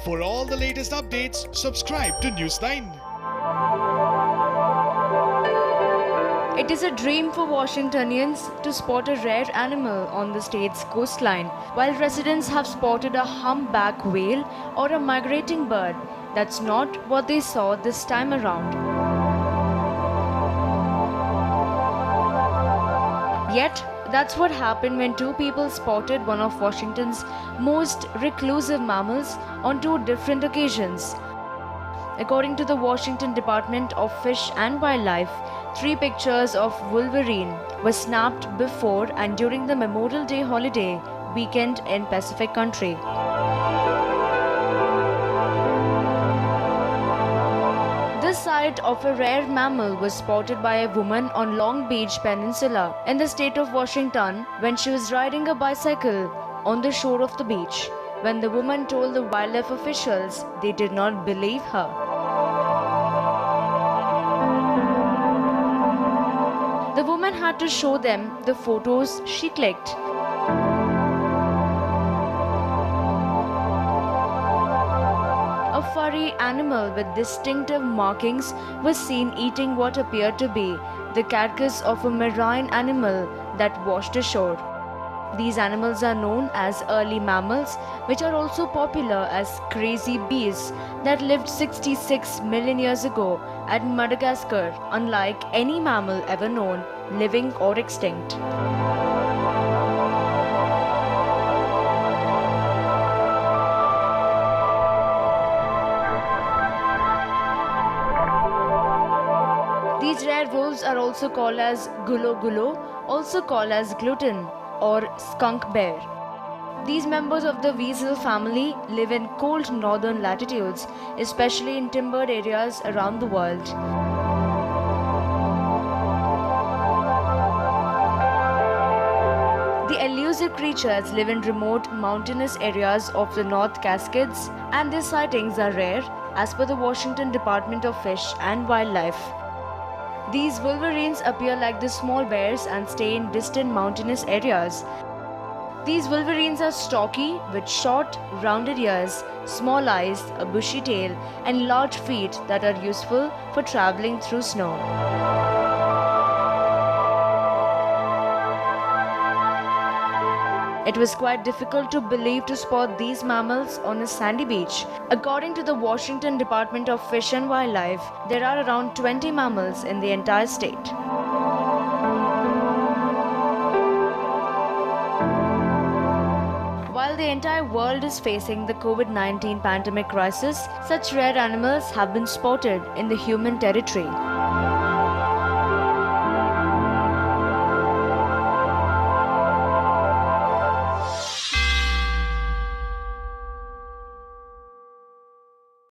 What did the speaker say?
For all the latest updates, subscribe to News9. It is a dream for Washingtonians to spot a rare animal on the state's coastline, while residents have spotted a humpback whale or a migrating bird. That's not what they saw this time around. Yet, that's what happened when two people spotted one of Washington's most reclusive mammals on two different occasions. According to the Washington Department of Fish and Wildlife, 3 pictures of wolverine were snapped before and during the Memorial Day holiday weekend in Pacific Country. This sight of a rare mammal was spotted by a woman on Long Beach Peninsula in the state of Washington when she was riding a bicycle on the shore of the beach. When the woman told the wildlife officials, they did not believe her. The woman had to show them the photos she clicked. A furry animal with distinctive markings was seen eating what appeared to be the carcass of a marine animal that washed ashore. These animals are known as early mammals, which are also popular as crazy bees that lived 66 million years ago at Madagascar, unlike any mammal ever known, living or extinct. These rare wolves are also called as gulo, also called as gluten or skunk bear. These members of the weasel family live in cold northern latitudes, especially in timbered areas around the world. The elusive creatures live in remote mountainous areas of the North Cascades, and their sightings are rare, as per the Washington Department of Fish and Wildlife. These wolverines appear like the small bears and stay in distant mountainous areas. These wolverines are stocky with short, rounded ears, small eyes, a bushy tail, and large feet that are useful for traveling through snow. It was quite difficult to believe to spot these mammals on a sandy beach. According to the Washington Department of Fish and Wildlife, there are around 20 mammals in the entire state. While the entire world is facing the COVID-19 pandemic crisis, such rare animals have been spotted in the human territory.